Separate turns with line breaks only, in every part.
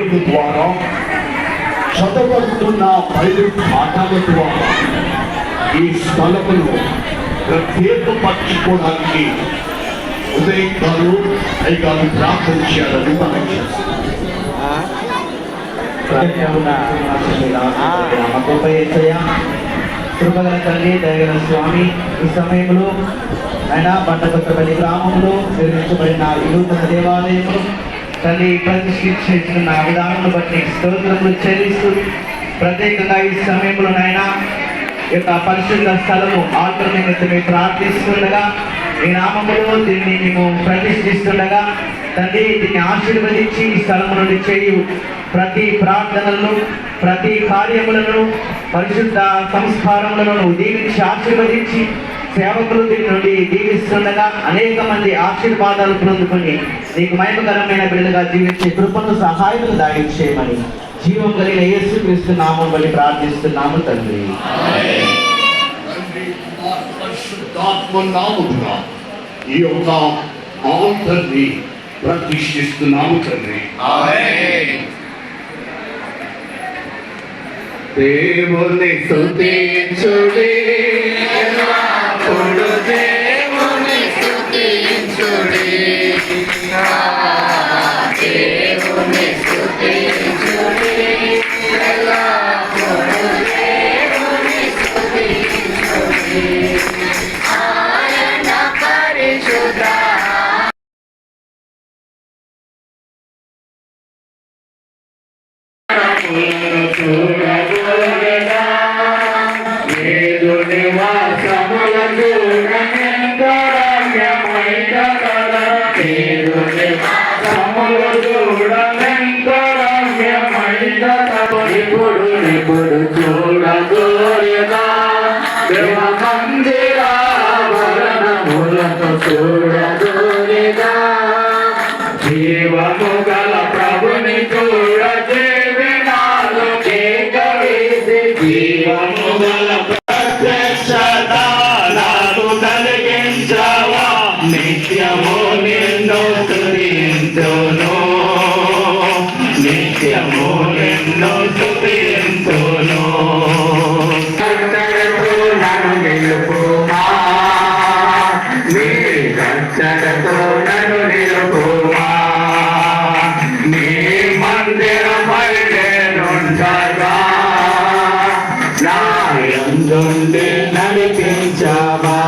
దేవుని ద్వారా చదవబడుతున్న బైబిల్ పాఠాల ద్వారా ఈ స్థలమును ప్రత్యేకపరచుకోవడానికి ఉదయం గారు అయ్యగారు ప్రార్థన చేయాలని మనం చేస్తాం.
కృపగల తల్లి దయగల స్వామి, ఈ సమయంలో ఆయన పట్టకొత్తపల్లి గ్రామంలో నిర్మించబడిన వినూతన దేవాలయంలో తల్లి ప్రతిష్ఠించిన విధానం బట్టి స్తోత్రములు చెల్లిస్తూ ప్రత్యేకంగా ఈ సమయంలో నాయన యొక్క పరిశుద్ధ స్థలము ఆల్టర్ నిమిత్తమే ప్రార్థిస్తుండగా ఈ నామములో దీన్ని మేము ప్రతిష్ఠిస్తుండగా తండ్రి దీన్ని ఆశీర్వదించి ఈ స్థలము నుండి చేయు ప్రతి ప్రార్థనలను ప్రతి కార్యములను పరిశుద్ధ సంస్కారములను దీవించి ఆశీర్వదించి సేవకులు దీని నుండి దీవిస్తుండగా అనేక మంది ఆశీర్వాదాలు పొందుకొని నీకు మహిమకరమైన బిడ్డలుగా జీవించే కృపను సహాయములు దాయించేయమని జీవం కలిగిన యేసుక్రీస్తు నామం బట్టి ప్రార్థిస్తున్నాము తండ్రి.
ఈ యొక్క ఆల్టర్ని ప్రతిష్ఠిస్తున్నాము తండ్రి.
దేవుని స్తుతించుడి, ఎల్లప్పుడూ దేవుని స్తుతించుడి, దేవుని స్తుతించుడి, ఎల్లప్పుడూ దేవుని స్తుతించుడి, ఆయన పరిశుద్ధ చూడగోగదా, ఏదు నివాసములకు రమ్యమైన కదా, ఏదు నివాసములు చూడమెంత రమ్యమైన కదా, ఇప్పుడు చూడగోగదా, దేవ మందిరాభరణములతో చూడగోగదా, జీవము గల ప్రభుని చూడ జీవము గల ప్రత్యక్షత నాకు కలిగించవా, నిత్యము నిన్ను స్తుతింతును, నిత్యము నిన్ను స్తుతింతును. రక్షణతో నన్ను నిలుపుమా, నీ రక్షణతో నన్ను నిలుపుమా, నీ మందిరమై నేనుండగా నాయందుండి నడిపించవా,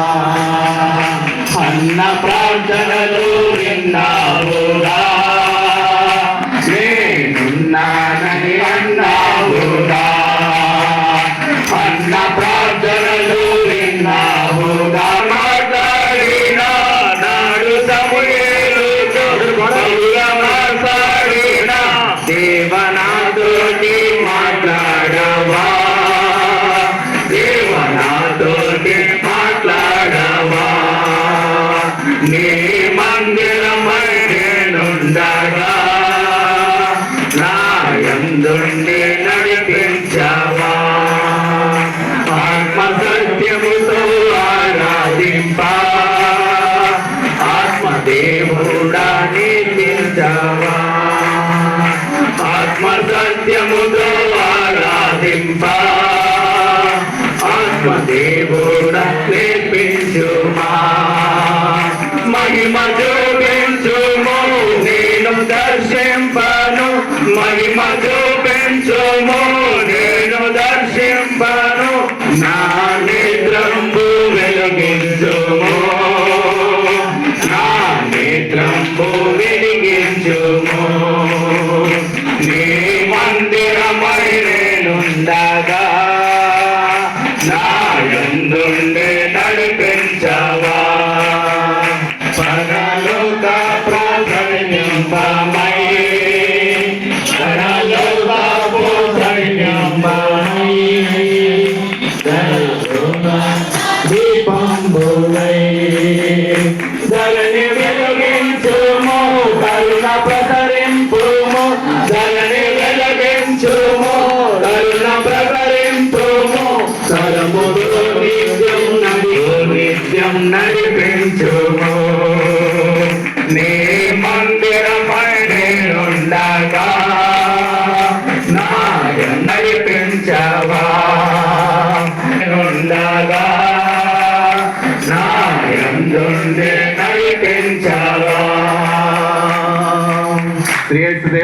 అన్న ప్రార్థనలు విన్నావుగా, నేనున్నానని అన్నావుగా, అన్న ప్రార్థనలు విన్నావుగా, మాట్లాడిన నాడు సమూయేలుతో మాట్లాడిన దేవనాతోటి మాట్లాడవా, దేవనాతోటి మాట్లాడవా, నీ మందిరమై నేనుండగా నాయందుండి నడిపించవా, ఆత్మ సత్యముతో ఆరాధింప, ఆత్మదేవుడా నిలిపించవా, ఆత్మ సత్యముతో ఆరాధింప, ఆత్మదేవుడా నేర్పించుమా, మహిమ చూపించుము నేను దర్శింపను, మహిమ చూపించుము నేను దర్శింపను, నా నేత్రంబు వెలిగించుము, నా నేత్రంబు వెలిగించుము, నీ మందిరమై నేనుండగా నాయందుండి నడిపించవా, పరలోక ప్రాధాన్యంపమై, పరలోక ప్రాధాన్యంపమై, దీపంబులై ధరణి వెలిగించుము, కరుణ ప్రసరింపుము, ధరణి వెలిగించుము, కరుణ ప్రసరింపుము, తరములు నిత్యం నడిపించుము, నీ మందిరమై నేనుండగా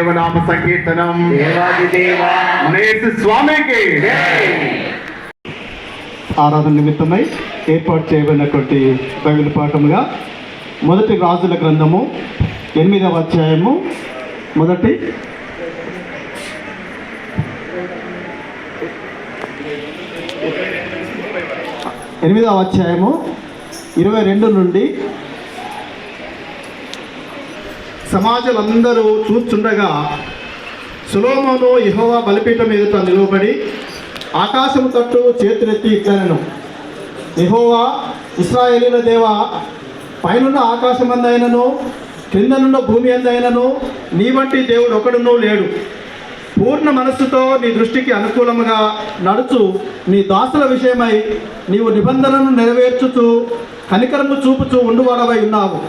దేవనామ సంకీర్తనం.
దేవాది దేవా
యేసు స్వామికి
ఆరాధన నిమిత్తమై ఏర్పాటు చేయబడినటువంటి బైబిల్ పాఠముగా మొదటి రాజుల గ్రంథము 8వ అధ్యాయము మొదటి 8వ అధ్యాయము 22 నుండి సమాజులందరూ చూస్తుండగా సొలొమోను యెహోవా బలిపీఠం ఎదుట నిలవబడి ఆకాశము తట్టు చేతులెత్తి ఇట్లనెను, యెహోవా ఇశ్రాయేలీయుల దేవా, పైనున్న ఆకాశమందైనను క్రిందనున్న భూమి అందైనను నీ వంటి దేవుడు ఒకడునూ లేడు. పూర్ణ మనస్సుతో నీ దృష్టికి అనుకూలముగా నడుచు నీ దాసుల విషయమై నీవు నిబంధనను నెరవేర్చుచు కనికరము చూపుచూ ఉండువాడవై ఉన్నావు.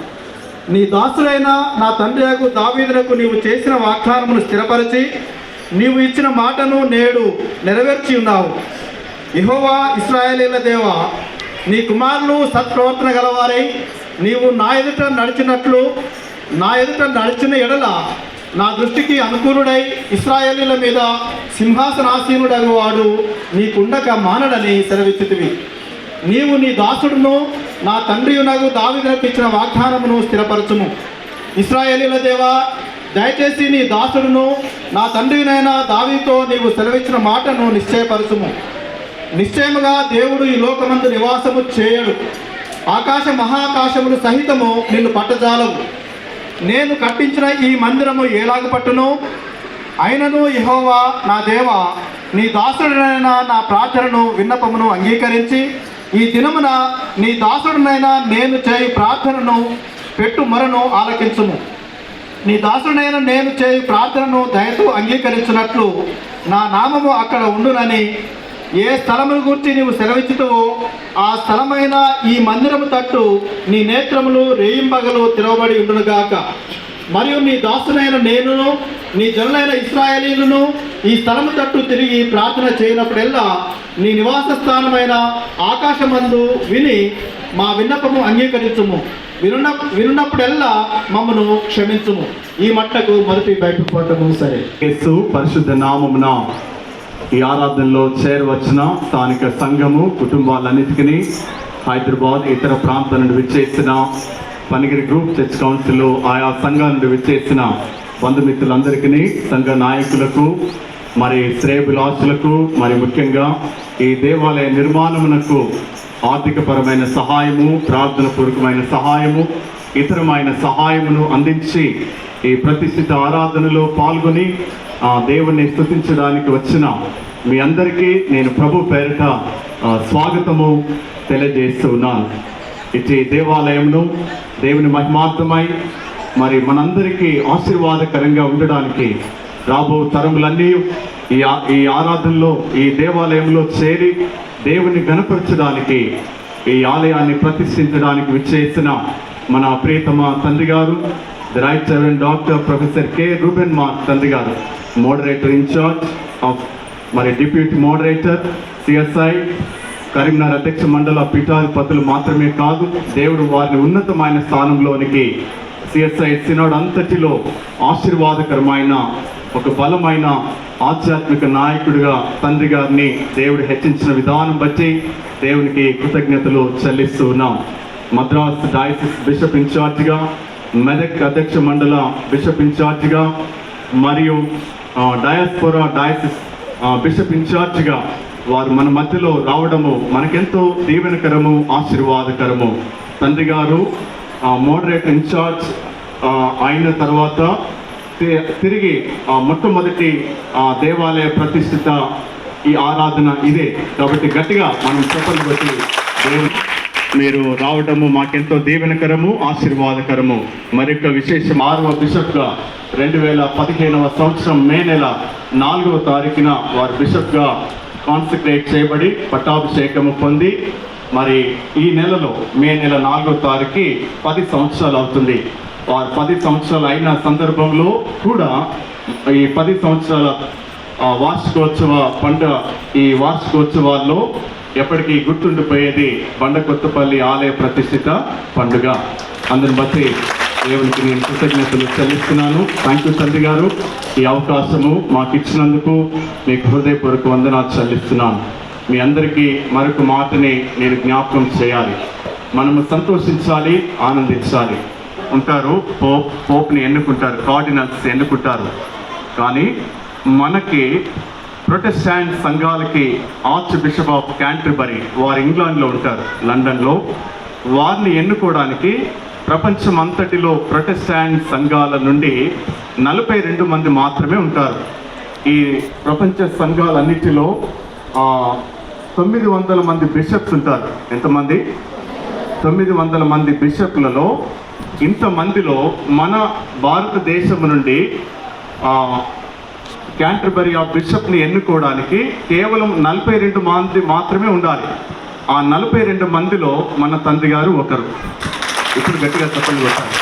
నీ దాసుడైన నా తండ్రియగు దావీదునకు నీవు చేసిన వాగ్దానమును స్థిరపరిచి నీవు ఇచ్చిన మాటను నేడు నెరవేర్చి ఉన్నావు. యెహోవా ఇశ్రాయేలీయుల దేవా, నీ కుమారులు సత్ప్రవర్తన గలవారై నీవు నా ఎదుట నడిచిన ఎడల నా దృష్టికి అనుకూలుడై ఇశ్రాయేలీయుల మీద సింహాసనాసీనుడగు వాడు నీకుండక మానడని సెలవిచ్చితివి. నీవు నీ దాసుడును నా తండ్రియునగు దావీదునకు ఇచ్చిన వాగ్దానమును స్థిరపరచుము. ఇశ్రాయేలీయుల దేవా, దయచేసి నీ దాసుడును నా తండ్రినైన దావీదుతో నీవు సెలవిచ్చిన మాటను నిశ్చయపరచుము. నిశ్చయముగా దేవుడు ఈ లోకమందు నివాసము చేయడు. ఆకాశ మహాకాశములు సహితము నిన్ను పట్టజాలవు. నేను కట్టించిన ఈ మందిరము ఏలాగు పట్టును? అయినను యెహోవా నా దేవా, నీ దాసుడైన నా ప్రార్థనను విన్నపమును అంగీకరించి ఈ దినమున నీ దాసుడినైనా నేను చేయు ప్రార్థనను పెట్టు మొరను ఆలకించుము. నీ దాసుడైన నేను చేయు ప్రార్థనను దయతో అంగీకరించినట్లు నా నామము అక్కడ ఉండునని ఏ స్థలమును గురించి నీవు సెలవిచ్చుతావో ఆ స్థలమైన ఈ మందిరము తట్టు నీ నేత్రములు రేయింబగలు తెరవబడి ఉండునుగాక. మరియు నీ దాసునైన నేనును నీ జనులైన ఇశ్రాయేలీయులను ఈ స్థలము తట్టు తిరిగి ప్రార్థన చేయనప్పుడెల్లా నీ నివాస స్థానమైన ఆకాశమందు విని మా విన్నపము అంగీకరించుము. వినున్నప్పుడెల్లా మమ్మను క్షమించుము. ఈ మట్టకు మొదటి బైబిల్ పాఠము సరే.
యేసు పరిశుద్ధ నామమున ఈ ఆరాధనలో చేరవచ్చిన స్థానిక సంఘము కుటుంబాలన్నిటికీ, హైదరాబాద్ ఇతర ప్రాంతాల నుండి విచ్చేసిన పనిగిరి గ్రూప్ చర్చ్ కౌన్సిల్లో ఆయా సంఘాల నుండి విచ్చేసిన బంధుమిత్రులందరికీ, సంఘ నాయకులకు, మరి శ్రేయభిలాషులకు, మరి ముఖ్యంగా ఈ దేవాలయ నిర్మాణమునకు ఆర్థికపరమైన సహాయము, ప్రార్థన పూర్వకమైన సహాయము, ఇతరమైన సహాయమును అందించి ఈ ప్రతిష్ఠిత ఆరాధనలో పాల్గొని దేవుణ్ణి స్తుతించడానికి వచ్చిన మీ అందరికీ నేను ప్రభు పేరిట స్వాగతము తెలియజేస్తూ ఉన్నాను. ఇటు దేవాలయంలో దేవుని మహిమార్థమై మరి మనందరికీ ఆశీర్వాదకరంగా ఉండడానికి రాబో తరములన్నీ ఈ ఆరాధనలో ఈ దేవాలయంలో చేరి దేవుని గణపరచడానికి, ఈ ఆలయాన్ని ప్రతిష్ఠించడానికి విచ్చేసిన మన ప్రియతమ తండ్రి గారు, the right reverend doctor professor K Reuben mark తండ్రి గారు, మోడరేటర్ ఇన్ఛార్జ్ ఆఫ్ మరి డిప్యూటీ మోడరేటర్ సిఎస్ఐ కరీంనగర్ అధ్యక్ష మండల పీఠాధిపతులు మాత్రమే కాదు, దేవుడు వారిని ఉన్నతమైన స్థానంలోనికి సిఎస్ఐ సినోడ్ అంతటిలో ఆశీర్వాదకరమైన ఒక బలమైన ఆధ్యాత్మిక నాయకుడిగా తండ్రి గారిని దేవుడు హెచ్చించిన విధానం బట్టి దేవునికి కృతజ్ఞతలు చెల్లిస్తూ ఉన్నాం. మద్రాస్ డయాసిస్ బిషప్ ఇన్ఛార్జిగా, మెదక్ అధ్యక్ష మండల బిషప్ ఇన్ఛార్జిగా మరియు డయాస్పోరా డయాసిస్ బిషప్ ఇన్ఛార్జిగా వారు మన మధ్యలో రావడము మనకెంతో దీవెనకరము, ఆశీర్వాదకరము. తండ్రి గారు మోడరేటర్ ఇన్ఛార్జ్ అయిన తర్వాత తిరిగి మొట్టమొదటి దేవాలయ ప్రతిష్ఠిత ఈ ఆరాధన ఇదే. కాబట్టి గట్టిగా మనం చెప్పలు బట్టి మీరు రావడము మాకెంతో దీవెనకరము, ఆశీర్వాదకరము. మరొక విశేషం 6వ బిషప్గా 2015వ సంవత్సరం మే నెల 4వ తారీఖున వారు బిషప్గా కాన్సక్రేట్ చేయబడి పట్టాభిషేకము పొంది మరి ఈ నెలలో మే నెల 4వ తారీఖు 10 సంవత్సరాలు అవుతుంది. వారు 10 సంవత్సరాలు అయిన సందర్భంలో కూడా ఈ 10 సంవత్సరాల వార్షికోత్సవ పండుగ, ఈ వార్షికోత్సవాల్లో ఎప్పటికీ గుర్తుండిపోయేది బండకొత్తపల్లి ఆలయ ప్రతిష్ఠిత పండుగ. అందుని బట్టి దేవునికి నేను కృతజ్ఞతలు చెల్లిస్తున్నాను. థ్యాంక్ యూ తండ్రి గారు, ఈ అవకాశము మాకు ఇచ్చినందుకు మీకు హృదయపూర్వక వందనాలు చెల్లిస్తున్నాను. మీ అందరికీ మరొక మాటని నేను జ్ఞాపకం చేయాలి. మనము సంతోషించాలి, ఆనందించాలి. ఉంటారు పోప్ని ఎన్నుకుంటారు, కార్డినల్స్ ఎన్నుకుంటారు. కానీ మనకి ప్రొటెస్టాంట్ సంఘాలకి ఆర్చ్ బిషప్ ఆఫ్ క్యాంటర్బరీ వారు ఇంగ్లాండ్లో ఉంటారు, లండన్లో. వారిని ఎన్నుకోవడానికి ప్రపంచం అంతటిలో ప్రొటెస్టాంట్ సంఘాల నుండి 42 మంది మాత్రమే ఉంటారు. ఈ ప్రపంచ సంఘాలన్నిటిలో 900 మంది బిషప్స్ ఉంటారు. ఎంతమంది? 900 మంది బిషప్లలో ఇంతమందిలో మన భారతదేశం నుండి క్యాంటర్బరీ ఆ బిషప్ని ఎన్నుకోవడానికి కేవలం 42 మంది మాత్రమే ఉండాలి. ఆ 42 మందిలో మన తండ్రి గారు ఒకరు. ఇప్పుడు గట్టిగా చెప్పండి కొట్టారు.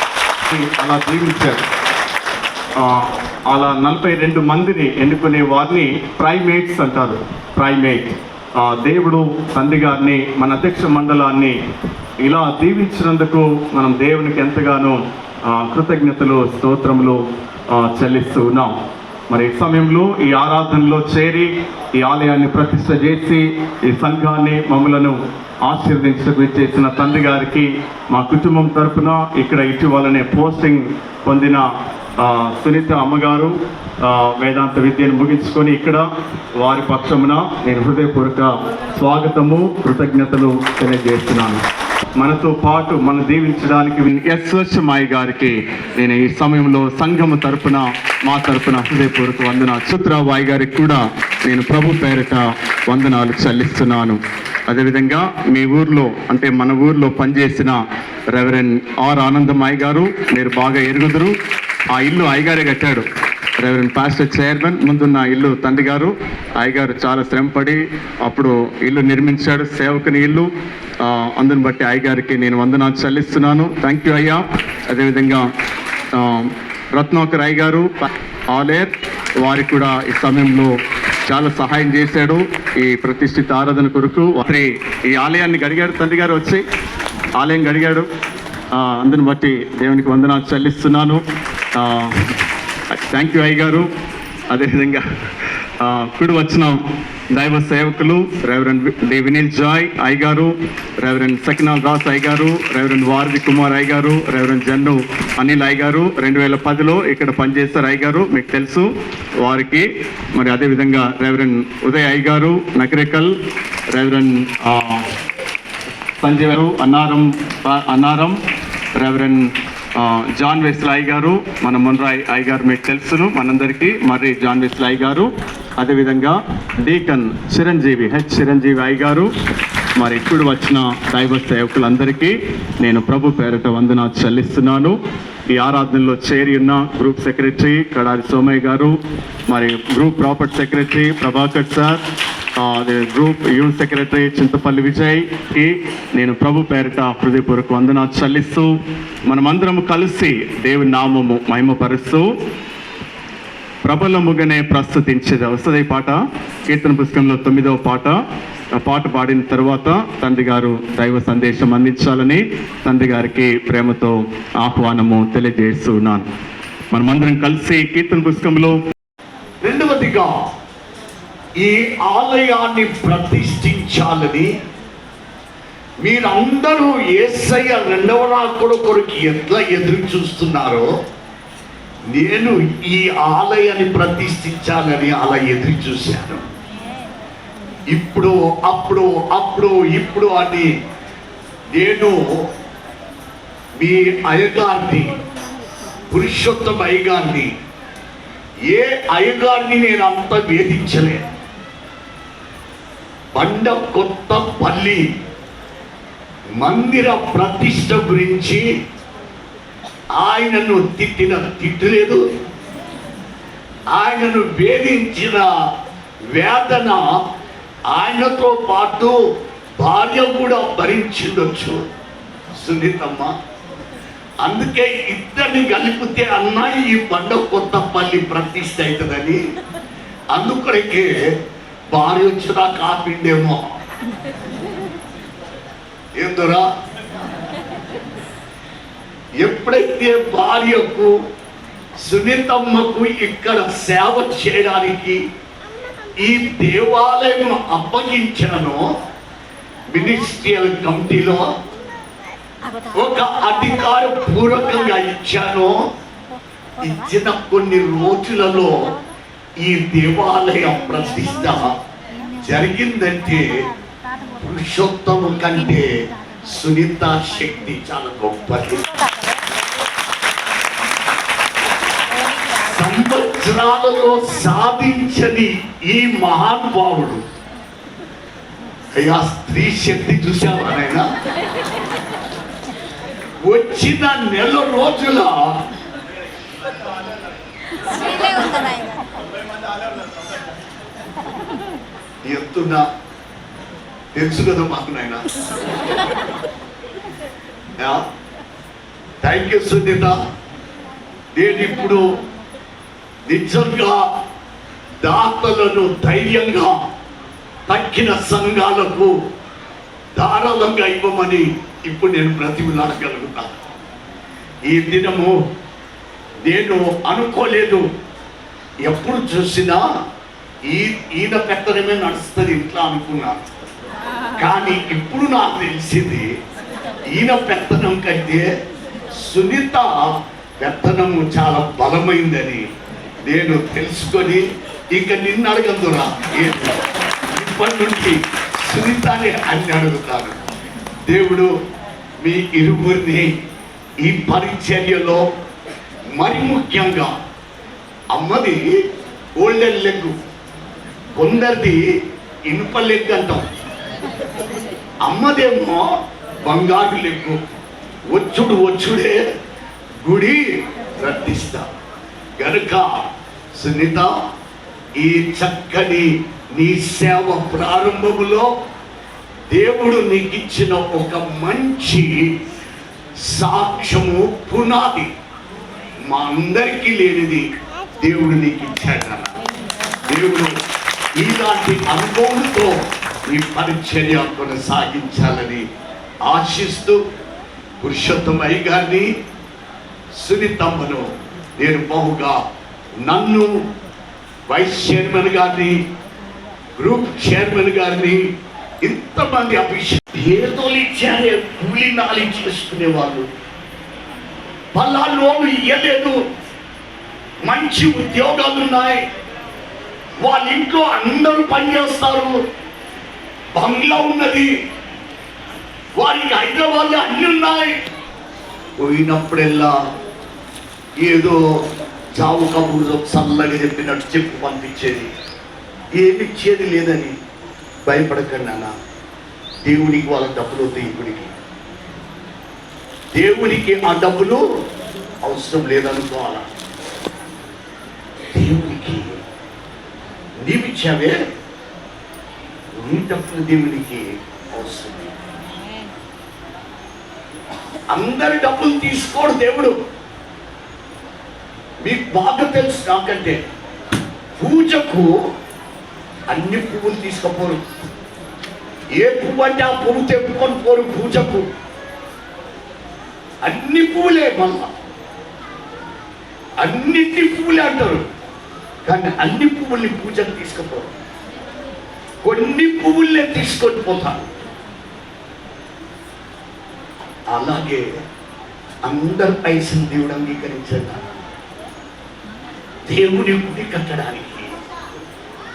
అలా జీవించారు. అలా 42 మందిని ఎన్నుకునే వారిని ప్రైమేట్స్ అంటారు. ప్రైమేట్. దేవుడు తండ్రి గారిని, మన అధ్యక్ష మండలాన్ని ఇలా దీవించినందుకు మనం దేవునికి ఎంతగానో కృతజ్ఞతలు, స్తోత్రములు చెల్లిస్తూ ఉన్నాం. మరి ఈ సమయంలో ఈ ఆరాధనలో చేరి ఈ ఆలయాన్ని ప్రతిష్ఠ చేసి ఈ సంఘాన్ని మమ్మలను ఆశీర్వదించడానికి చేసిన తండ్రి గారికి మా కుటుంబం తరఫున ఇక్కడ ఇటీవలనే పోస్టింగ్ పొందిన సునీత అమ్మగారు వేదాంత విద్యను ముగించుకొని ఇక్కడ వారి పక్షమున నేను హృదయపూర్వక స్వాగతము, కృతజ్ఞతలు తెలియజేస్తున్నాను. మనతో పాటు మనం దీవించడానికి ఎస్వచ్ఛమాయి గారికి నేను ఈ సమయంలో సంఘము తరపున, మా తరపున హృదయపూర్వక వందనాలు. చిత్రాబాయి గారికి కూడా నేను ప్రభు పేరిట వందనాలు చెల్లిస్తున్నాను. అదేవిధంగా మీ ఊర్లో, అంటే మన ఊర్లో పనిచేసిన రెవరెండ్ ఆర్ ఆనందమాయి గారు మీరు బాగా ఎరుగుదురు. ఆ ఇల్లు అయ్యగారే కట్టాడు. రెవరెండ్ పాస్టర్ చైర్మన్ ముందున్న ఇల్లు తండ్రి గారు, అయ్యగారు చాలా శ్రమపడి అప్పుడు ఇల్లు నిర్మించాడు, సేవకుని ఇల్లు. అందుని బట్టి అయ్యగారికి నేను వందనాలు చెల్లిస్తున్నాను. థ్యాంక్ యూ అయ్యా. అదేవిధంగా రత్నాకర్ అయ్య గారు ఆలేర్, వారికి కూడా ఈ సమయంలో చాలా సహాయం చేశాడు ఈ ప్రతిష్ఠిత ఆరాధన కొరకు. ఈ ఆలయాన్ని గడిగాడు తండ్రి గారు, వచ్చి ఆలయం గడిగాడు. అందుని బట్టి దేవునికి వందనాలు చెల్లిస్తున్నాను. థ్యాంక్ యూ అయ్య గారు. అదేవిధంగా ఇప్పుడు వచ్చిన దైవ సేవకులు రెవరెండ్ డి వినీల్ జాయ్ అయ్య గారు, రెవరెండ్ సకినాల్ దాస్ అయ్య గారు, రెవరెండ్ వారధి కుమార్ అయ్య గారు, రెవరెండ్ జన్ను అనిల్ అయ్య గారు 2010లో ఇక్కడ పనిచేస్తారు అయ్య గారు, మీకు తెలుసు వారికి. మరి అదేవిధంగా రెవరెండ్ ఉదయ్ అయ్య గారు నకరేకల్, రెవరెండ్ సంజయ్ గారు అన్నారం, రెవరెండ్ జాన్ వెస్లాయ్ గారు, మన మున్రాయ్ అయ్య గారు మీకు తెలుసును మనందరికీ. మరి జాన్ వెస్లాయ్ గారు, అదేవిధంగా డీకన్ చిరంజీవి చిరంజీవి అయ్య గారు. మరి ఇప్పుడు వచ్చిన దైవ సేవకులందరికీ నేను ప్రభు పేరిట వందనాలు చెల్లిస్తున్నాను. ఈ ఆరాధనలో చేరి ఉన్న గ్రూప్ సెక్రటరీ కడారి సోమయ్య గారు, మరి group property secretary Prabhakar sir, group youth secretary Chintapalli విజయ్కి నేను ప్రభు పేరిట హృదయపూర్వక వందనాలు చెల్లిస్తూ మనమందరం కలిసి దేవుని నామము మహిమపరుస్తూ ప్రబలముగానే ప్రస్తుతించేది వస్తుంది. ఈ పాట కీర్తన పుస్తకంలో 9వ పాట. ఆ పాట పాడిన తర్వాత తండ్రి గారు దైవ సందేశం అందించాలని తండ్రి గారికి ప్రేమతో ఆహ్వానము తెలియజేస్తున్నాను. మనమందరం కలిసి కీర్తన పుస్తకంలో
రెండవదిగా ఈ ఆలయాన్ని ప్రతిష్ఠించాలని మీరందరూ యేసయ్య రెండవ రాకడ కొరకు ఎట్లా ఎదురు చూస్తున్నారో నేను ఈ ఆలయాన్ని ప్రతిష్ఠించాలని అలా ఎదురు చూశాను. ఇప్పుడు అని నేను మీ అయ్యగారిని, పురుషోత్తమ అయ్యగారిని, ఏ అయ్యగారిని నేను అంత వేధించలేదు. బండ కొత్తపల్లి మందిర ప్రతిష్ట గురించి ఆయనను తిట్టిన తిట్టలేదు, ఆయనను వేధించిన వేదన ఆయనతో పాటు భార్య కూడా భరించిండొచ్చు సునీతమ్మ. అందుకే ఇద్దరిని కలిపితే అన్నాయి ఈ బండ కొత్తపల్లి ప్రతిష్ట అవుతుందని. అందుకొరకే భార్య వచ్చినా కాపిండేమో ఏందరా. ఎప్పుడైతే భార్యకు సునీతమ్మకు ఇక్కడ సేవ చేయడానికి ఈ దేవాలయం అప్పగించానో, మినిస్ట్రియల్ కమిటీలో ఒక అధికార పూర్వకంగా ఇచ్చానో, ఇచ్చిన కొన్ని రోజులలో ఈ దేవాలయం ప్రతిష్ట జరిగిందంటే పురుషోత్తము కంటే సునీత శక్తి చాలా గొప్పది. సంవత్సరాలలో సాధించని ఈ మహానుభావుడు, అయ్యా స్త్రీ శక్తి చూసావా నాయనా? వచ్చిన నెల రోజుల ఎత్తున్నా తెలుసు కదా మాకు నాయన. Thank you Sunitha. నేను ఇప్పుడు నిజంగా దాతలను ధైర్యంగా తక్కిన సంఘాలకు ధారాళంగా ఇవ్వమని ఇప్పుడు నేను బ్రతిమలాడగలుగుతాను. ఈ దినము నేను అనుకోలేదు, ఎప్పుడు చూసినా ఈయన పెత్తనమే నడుస్తుంది ఇంట్లో అనుకున్నాను. కానీ ఇప్పుడు నాకు తెలిసింది ఈయన పెత్తనం కంటే సునీత పెత్తనము చాలా బలమైందని నేను తెలుసుకొని ఇక నిన్ను అడగదురా, ఇప్పటి నుండి సునీతని అన్ని అడుగుతాను. దేవుడు మీ ఇరువురిని ఈ పరిచర్యలో, మరి ముఖ్యంగా అమ్మది గోల్డెన్ లెగ్, కొందరిది ఇనుప లెగ్ అంటాం, అమ్మదేమో బంగారు లెగ్గు. వచ్చుడే గుడి రద్దిస్తా గనుక సునీత, ఈ చక్కని నీ సేవ ప్రారంభములో దేవుడు నీకు ఇచ్చిన ఒక మంచి సాక్ష్యము, పునాది, మా అందరికీ లేనిది దేవుడు నీకు ఇచ్చాడు. దేవుడు ఇలాంటి అనుభవంతో ఈ పరిచర్య కొనసాగించాలని ఆశిస్తూ పురుషోత్తమయ్య గారిని, సునీతమ్మను నేను బహుగా, నన్ను వైస్ చైర్మన్ గారిని, గ్రూప్ చైర్మన్ గారిని, ఇంతమంది అభిషేకం ఏదో ఇచ్చారే కూలి నాలి చేసుకునే వాళ్ళు, పల్లాలోను ఇయ్యలేదు, మంచి ఉద్యోగాలు ఉన్నాయి, వాళ్ళ ఇంట్లో అందరూ పనిచేస్తారు, బంగ్లా ఉన్నది, వారికి హైదరాబాద్లో అన్ని ఉన్నాయి. పోయినప్పుడెల్లా ఏదో చావు కబుర్లో చల్లగా చెప్పినట్టు చెప్పి పంపించేది, ఏమిచ్చేది లేదని. భయపడకండి నాన్న, దేవునికి వాళ్ళ డబ్బులు అవుతాయి. గుడికి దేవునికి ఆ డబ్బులు అవసరం లేదనుకోవాలా. దేవునికి నీవిచ్చావే, నీ డబ్బులు దేవునికి అవసరం. అందరి డబ్బులు తీసుకోడు దేవుడు. మీకు బాగా తెలుసు నాకంటే, పూజకు అన్ని పువ్వులు తీసుకుపోరు. ఏ పువ్వు అంటే ఆ పువ్వు తెప్పుకొని పోరు పూజకు. అన్ని పువ్వులే, మళ్ళా అన్నింటి పువ్వులే అంటారు, కానీ అన్ని పువ్వుల్ని పూజకు తీసుకుపోరు. కొన్ని పువ్వులే తీసుకొని పోతారు. అలాగే అందరి పైసలు దేవుడు అంగీకరించాడు. దేవుని గుడి కట్టడానికి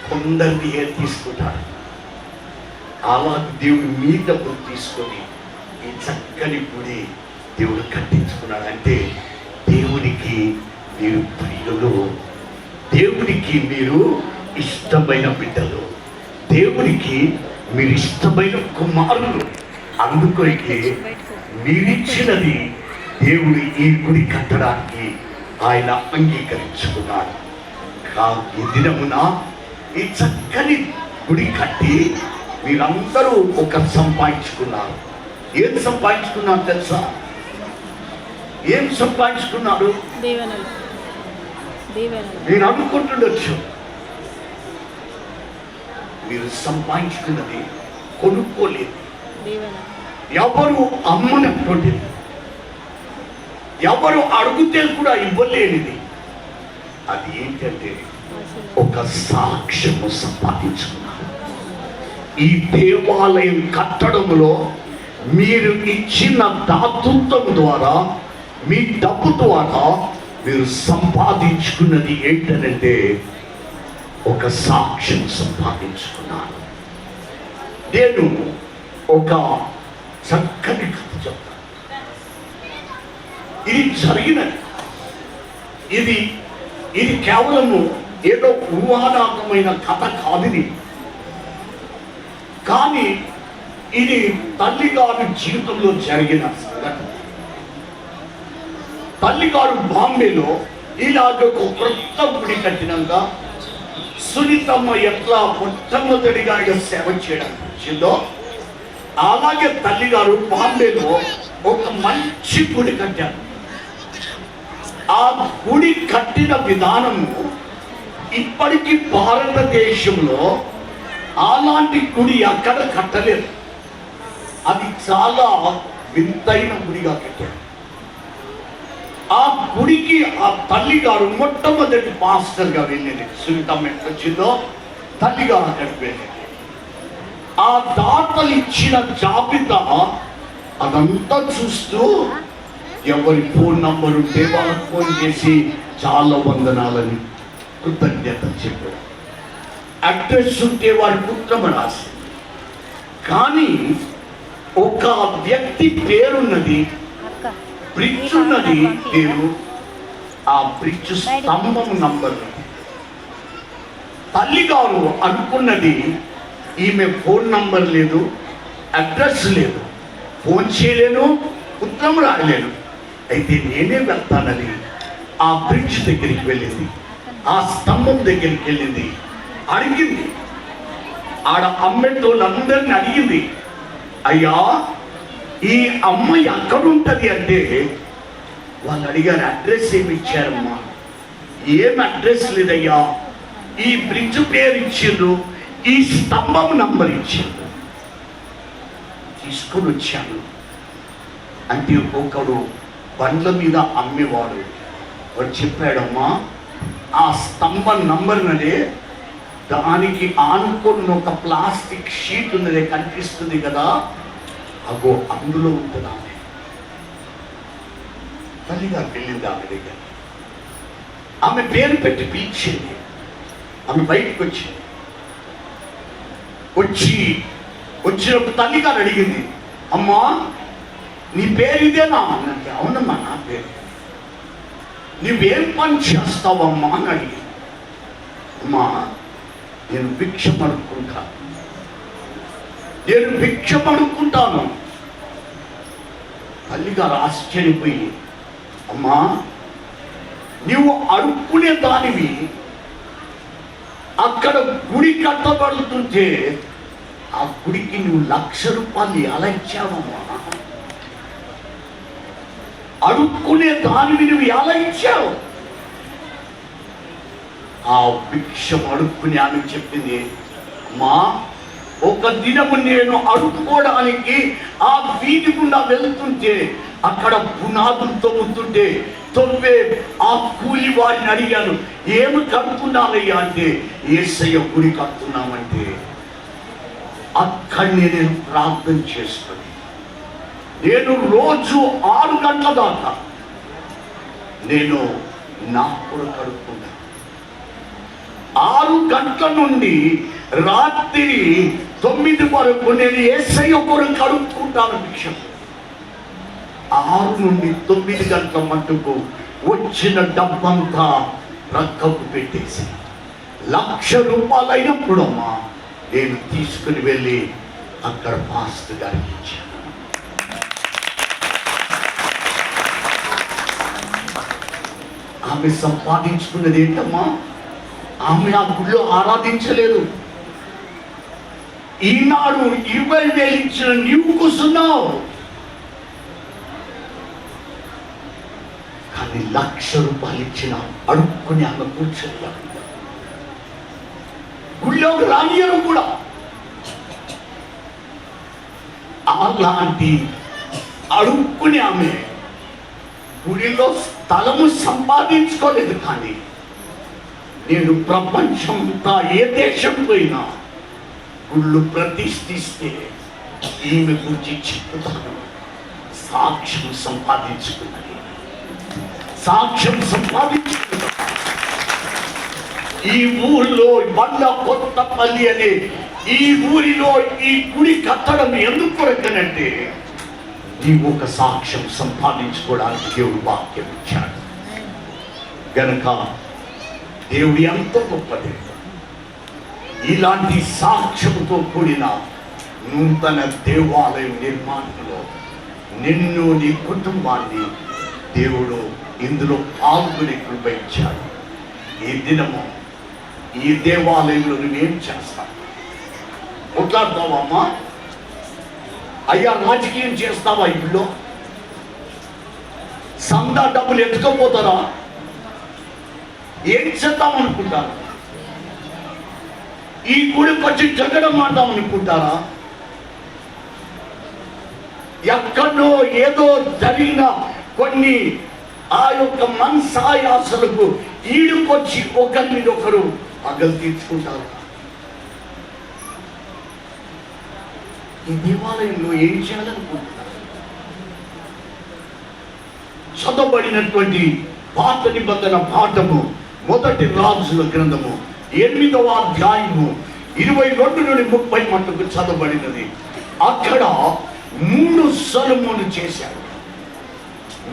కొందరిని తీసుకుంటాడు. అలాగే దేవుడు మీ డబ్బులు తీసుకొని ఈ చక్కని గుడి దేవుడు కట్టించుకున్నాడు. అంటే దేవునికి మీరు ప్రియులు, దేవునికి మీరు ఇష్టమైన బిడ్డలు, దేవునికి మీరు ఇష్టమైన కుమారులు. అందుకొరికి మీరిచ్చినది దేవుడు ఈ గుడి కట్టడానికి ఆయన అంగీకరించుకున్నాడు. ఈ దినమున ఈ చక్కని గుడి కట్టి మీరందరూ ఒక సంపాదించుకున్నారు. ఏం సంపాదించుకున్నారు తెలుసా? ఏం సంపాదించుకున్నారు? మీరు అనుకుంటుండొచ్చు, మీరు సంపాదించుకున్నది కొనుక్కోలేదు, ఎవరు అమ్మనటువంటిది. ఎవరు అడిగితే కూడా ఇవ్వలేనిది. అది ఏంటంటే ఒక సాక్ష్యము సంపాదించుకున్నారు. ఈ దేవాలయం కట్టడంలో మీరు ఇచ్చిన దాతృత్వం ద్వారా, మీ డబ్బు ద్వారా మీరు సంపాదించుకున్నది ఏంటంటే ఒక సాక్ష్యం సంపాదించుకున్నాను. నేను ఒక చక్కని కథ చెప్తాను. ఇది జరిగినది. ఇది కేవలము ఏదో ఊహాత్మకమైన కథ కాదు. కానీ ఇది తల్లిగారి జీవితంలో జరిగిన సంఘటన. తల్లిగారు బాంబేలో ఇలాగ ఒక క్రొత్త గుడి కట్టినాక సునీతమ్మ ఎట్లా మొట్టమొదటిగా సేవ చేయడానికి వచ్చిందో, అలాగే తల్లిగారు బాంబేలో ఒక మంచి గుడి కట్టారు. ఆ గుడి కట్టిన విధానము ఇప్పటికీ భారతదేశంలో అలాంటి గుడి అక్కడ కట్టలేదు. అది చాలా వింతైన గుడిగా కట్టారు. ఆ గుడికి ఆ తల్లి గారు మొట్టమొదటి పాస్టర్గా వెళ్ళింది. సునీతమ్మ ఎట్లా వచ్చిందో తల్లిగారు అక్కడికి వెళ్ళింది. ఆ దాతలు ఇచ్చిన జాబితా అదంతా చూస్తూ ఎవరి ఫోన్ నంబర్ ఉంటే వాళ్ళకి ఫోన్ చేసి చాలా వందనాలని కృతజ్ఞత చెప్పారు. అడ్రస్ ఉంటే వారి పుత్రమ రాసి. కానీ ఒక వ్యక్తి పేరున్నది, బ్రిడ్జ్ ఉన్నది, పేరు ఆ బ్రిడ్జ్ స్తంభం నంబర్. తల్లిగారు అనుకున్నది ఈమె ఫోన్ నంబర్ లేదు, అడ్రస్ లేదు, ఫోన్ చేయలేను, ఉత్తరం రాయలేను, అయితే నేనే వెళ్తానని ఆ బ్రిడ్జ్ దగ్గరికి వెళ్ళింది. ఆ స్తంభం దగ్గరికి వెళ్ళింది, అడిగింది. ఆడ అమ్మేటోళ్ళందరినీ అడిగింది, అయ్యా ఈ అమ్మాయి ఎక్కడుంటది అంటే వాళ్ళు అడిగారు, అడ్రస్ ఏమి ఇచ్చారమ్మా? ఏం అడ్రస్ లేదయ్యా, ఈ బ్రిడ్జ్ పేరు ఇచ్చిండ్రు, ఈ స్తంభం నంబర్ ఇచ్చిండ్రు. తీసుకొని వచ్చాను అంటే ఒకడు బండ్ల మీద అమ్మేవాడు వాడు చెప్పాడమ్మా, ఆ స్తంభం నంబర్ నదే, దానికి ఆనుకొని ఒక ప్లాస్టిక్ షీట్ ఉన్నదే కనిపిస్తుంది కదా, అగో అందులో ఉంటుంది ఆమె. తల్లిగారు వెళ్ళింది ఆమె దగ్గర. ఆమె పేరు పెట్టి పిలిచింది. ఆమె బయటకు వచ్చినప్పుడు తల్లిగారు అడిగింది, అమ్మా నీ పేరు ఇదేనా అంటే, అవునమ్మా నా పేరు. నువ్వేం పని చేస్తావమ్మా అని అడిగింది. అమ్మా నేను భిక్ష పడుకుంటాను. తల్లిగారు ఆశ్చర్యపోయి, అమ్మా నువ్వు అడుక్కునే దానివి, అక్కడ గుడి కట్టబడుతుంటే ఆ గుడికి నువ్వు 1,00,000 రూపాయలు ఎలా ఇచ్చావమ్మా? అడుక్కునే దానివి నువ్వు ఎలా ఇచ్చావు? ఆ భిక్షం అడుక్కుని ఆమె చెప్పింది, అమ్మా ఒక దినము నేను అడుక్కోవడానికి ఆ వీధి గుండా వెళ్తుంటే అక్కడ పునాదులు తవ్వే ఆ కూలి వారిని అడిగాను, ఏమి కడుతున్నారయ్యా అంటే, యేసయ్య గుడి కడుతున్నామంటే అక్కడనే నేను ప్రార్థన చేసుకుని నేను రోజు 6 గంటల దాకా నేను నా కొరకు కడుక్కున్నాను. 6 గంటల నుండి రాత్రి 9 వరకు నేను యేసయ్య కొరకు కడుక్కుంటాను భిక్షం. 6 నుండి 9 గంటల మట్టుకు వచ్చిన డబ్బంతా రక్కకు పెట్టేసి 1,00,000 రూపాయలు అయినప్పుడు అమ్మా నేను తీసుకుని వెళ్ళి అక్కడ పాస్టర్ గారికి ఇచ్చాను. ఆమె సంపాదించుకున్నది ఏంటమ్మా? ఆమె ఆ గుళ్ళో ఆరాధించలేదు. ఈనాడు 20,000 ఇచ్చిన నీవు కూర్చున్నావు, కానీ 1,00,000 రూపాయలు ఇచ్చిన అడుక్కుని ఆమె కూర్చోలేదు. గుళ్ళోకి రానియరు కూడా. అలాంటి అడుక్కుని ఆమె గుడిలో స్థలము సంపాదించుకోలేదు, కానీ నేను ప్రపంచంతా ఏ దేశం పోయినా గుళ్ళు ప్రతిష్ఠిస్తే ఈమె గురించి చెప్తాను. సాక్ష్యం సంపాదించుకున్నది, సాక్ష్యం సంపాదించుకున్నది. ఈ ఊళ్ళో బండ కొత్తపల్లి అనే ఈ ఊరిలో ఈ గుడి కట్టడం ఎందుకు కొరకనంటే నీవు ఒక సాక్ష్యం సంపాదించుకోవడానికి దేవుడు వాక్యం ఇచ్చాడు గనక దేవుడు ఎంతో గొప్ప దేవుడు. ఇలాంటి సాక్ష్యంతో కూడిన నూతన దేవాలయం నిర్మాణంలో నిన్ను, నీ కుటుంబాన్ని దేవుడు ఇందులో పాల్గొని కృప ఇచ్చాడు. ఈ దినము ఈ దేవాలయంలో నువ్వేం చేస్తావు? కొట్లాడతావమ్మా? అయ్యా రాజకీయం చేస్తావా? ఇంట్లో సందా డబ్బులు ఎత్తుకపోతారా? ఏం చేద్దాం అనుకుంటారా? ఈ గుడికి వచ్చి జగడం ఆడదాం అనుకుంటారా? ఎక్కడో ఏదో జరిగిన కొన్ని ఆ యొక్క మనసాయాసలకు ఈడుకొచ్చి ఒకరి మీద ఒకరు పగలు తీర్చుకుంటారు. ఈ దేవాలయంలో ఏం చేయాలనుకుంటున్నారు? చదవబడినటువంటి పాత నిబంధన పాఠము మొదటి రాజుల గ్రంథము 8వ అధ్యాయము 22 నుండి 30 మట్టుకు చదవబడినది. అక్కడ 3 సొలొమోను చేశాడు.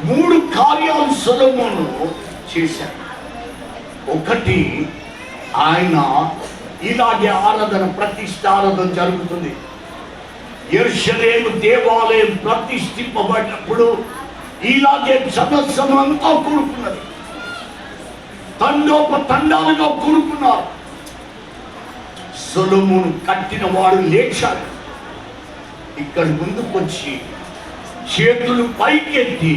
3 కార్యాలు సొలొమోను చేశాడు. ఒకటి, ఆయన ఇలాగే ఆరాధన, ప్రతిష్ఠ ఆరాధన జరుగుతుంది. యెరూషలేము దేవాలయం ప్రతిష్ఠింపబడినప్పుడు ఇలాగే జనసమంతా కూడుకున్నది, తండోపతండాలుగా కూడుకున్నారు. సొలొమోను కట్టిన వాడు లేచాడు. ఇక్కడ ముందుకొచ్చి చేతులు పైకెత్తి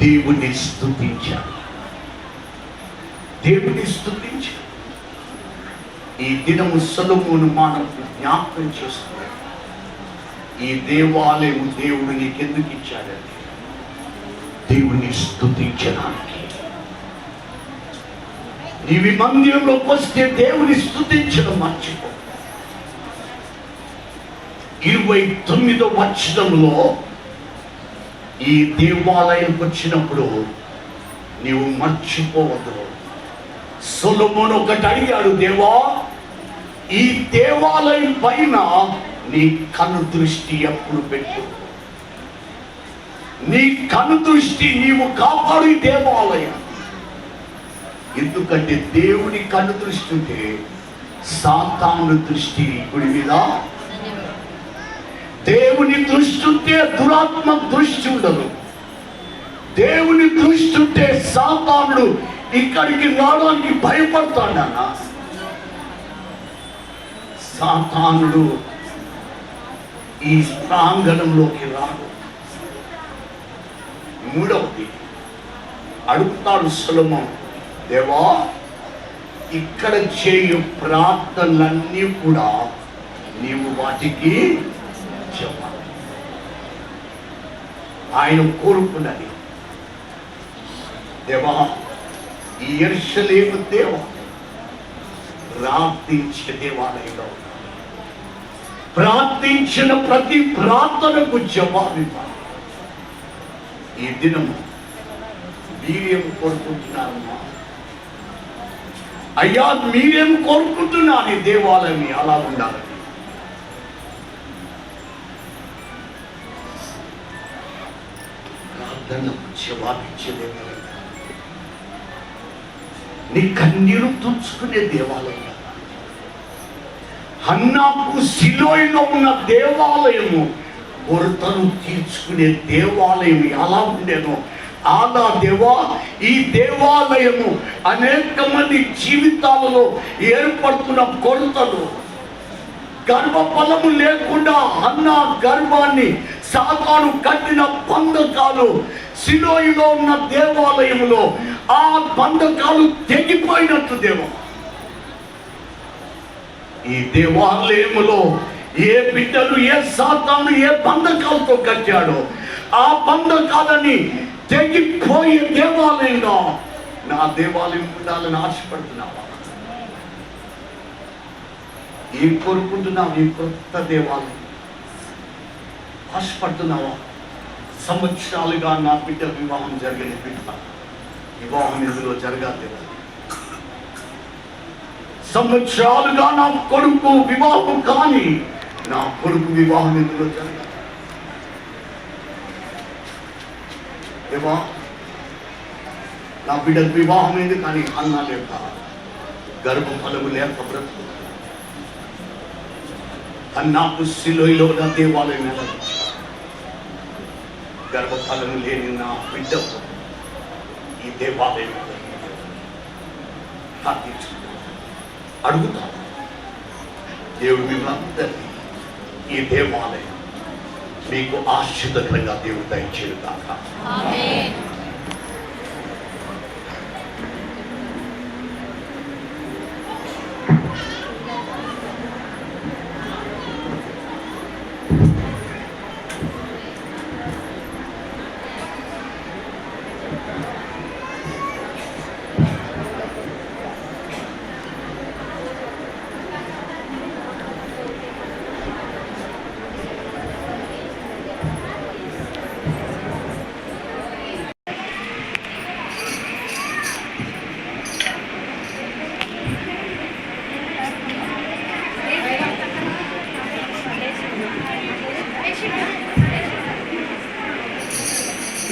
దేవుని స్తుతించాడు. దేవుని స్తుతించాడు. ఈ దినము సొలొమోను మనకు జ్ఞాపకం చేస్తున్నాడు. ఈ దేవాలయం దేవుడు నీకెందుకు ఇచ్చాడంటే దేవుని స్తుతించడానికి. నీవి మందిరంలోకి వస్తే దేవుని స్తుతించడం మర్చిపో. 29వ వచనంలో ఈ దేవాలయంకి వచ్చినప్పుడు నీవు మర్చిపోవద్దు. సొలొమోను ఒకటి అడిగాడు, దేవా ఈ దేవాలయం పైన నీ కను దృష్టి ఎప్పుడు పెట్టు? నీ కను దృష్టి నీవు కాపాడు ఈ దేవాలయం. ఎందుకంటే దేవుని కను దృష్టి ఉంటే సాతాను దృష్టి గుడి మీద, దేవుని దృష్టి ఉంటే దురాత్మ దృష్టి ఉండదు. దేవుని దృష్టి ఉంటే సాతానుడు ఇక్కడికి రావడానికి భయపడతాడన్న. సాతానుడు ఈ ప్రాంగణంలోకి రాడు. 3వది అడుగుతాడు సొలొమోను, దేవా ఇక్కడ చేయు ప్రార్థనలన్నీ కూడా నీవు వాటికి చెప్పాలి. ఆయన కోరుకున్నది, దేవా ఈ యెరూషలేము దేవాలయం ప్రార్థించే దేవాలయంలో ప్రార్థించిన ప్రతి ప్రార్థనకు జవాబివ్వాలి. ఈ దినము మీరేం కోరుకుంటున్నారమ్మా? అయ్యా మీరేం కోరుకుంటున్నారు? ఈ దేవాలయం అలా ఉండాలని. ప్రార్థనకు జవాబిచ్చే దేవాలయం, నీ కన్నీరు తుడుచుకునే దేవాలయం. హన్నాకు షిలోహులో ఉన్న దేవాలయము కొరతను తీర్చుకునే దేవాలయం ఎలా ఉండేనో అలా దేవా ఈ దేవాలయము అనేక మంది జీవితాలలో ఏర్పడుతున్న కొరతలు, గర్భఫలము లేకుండా అన్న గర్భాన్ని సాతాను కట్టిన బంధకాలు షిలోహులో ఉన్న దేవాలయములో ఆ బంధకాలు తెగిపోయినట్టు దేవా ఈ దేవాలయములో ఏ బిడ్డలు ఏ సాతాను ఏ బంధకాలతో కట్టాడో ఆ బంధకాలని తెగిపోయే దేవాలయంగా నా దేవాలయం ఉండాలని ఆశపడుతున్నావా? ఏం కోరుకుంటున్నావు? ఈ కొత్త దేవాలయం ఆశపడుతున్నావా? సంవత్సరాలుగా నా బిడ్డ వివాహం జరిగిన బిడ్డ వివాహం ఇందులో జరగాలి. సంవత్సరాలుగా నా కొడుకు వివాహం కానీ నా కొడుకు వివాహం ఇందులో జరగాలి. దేవా, నా బిడ్డకు వివాహం అయింది కానీ అన్నా లేక గర్భఫలము లేక బ్రతుకు అన్నాకు సిలోయలో నా దేవాలయం గర్భఫలము లేని నా బిడ్డకు ఈ దేవాలయం అడుగుతాను. దేవుడు మిమ్మల్ని ఈ దేవాలయం మీకు ఆశీర్వదకరంగా దేవుడు దయచేయు కాక.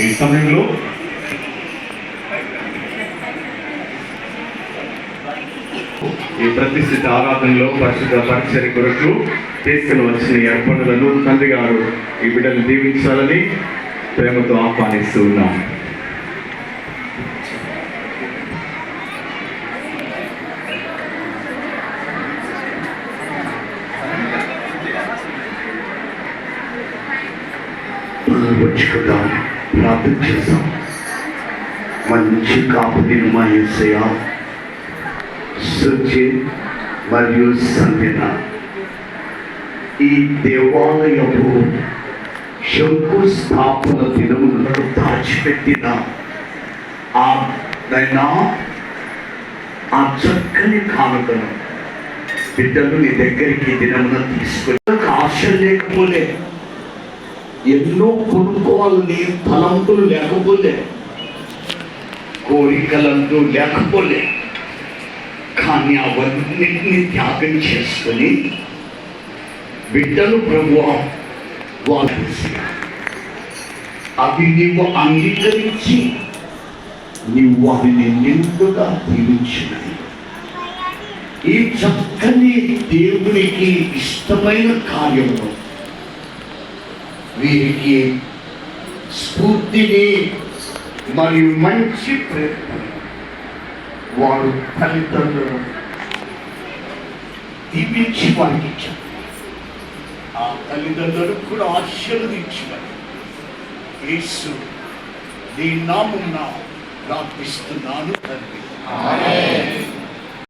ఈ సమయంలో ఈ ప్రతిష్ఠిత ఆరాధనలో పరిశుద్ధ పరిచర్య కొరకు తీసుకుని వచ్చిన ఈ అర్పణలను తండ్రి గారు ఈ బిడ్డను దీవించాలని ప్రేమతో ఆహ్వానిస్తూ ఉన్నాం.
వచ్చుకుందాం, ప్రార్థన చేద్దాం. మంచి కాపుదిని మా యేసయ్య, సృష్టి మరియు సంధ్యన ఈ దేవాలయపు శంకుస్థాపన దినములను దాచిపెట్టిన ఆ చక్కని కానుకను బిడ్డలు నీ దగ్గరికి దినమున తీసుకుని ఆశ లేకపోలే, ఎన్నో కొనుక్కోవాలని తలంపులు లేకపోలే, కోరికలంటూ లేకపోలే, కానీ అవన్నిటిని త్యాగం చేసుకొని బిడ్డలు ప్రభువా వాళ్ళు అవి నీవు అంగీకరించి నీవు వారిని నిండుగా దీవించినవి. ఈ చక్కని దేవునికి ఇష్టమైన కార్యంలో వీరికి స్ఫూర్తిని మరియు మంచి ప్రేరణ వారు తల్లిదండ్రులు దీవించి వారికి ఇచ్చారు. ఆ తల్లిదండ్రులకు కూడా ఆశీర్వదించారు. యేసు నీ నామమున ప్రార్థిస్తున్నాను తండ్రి.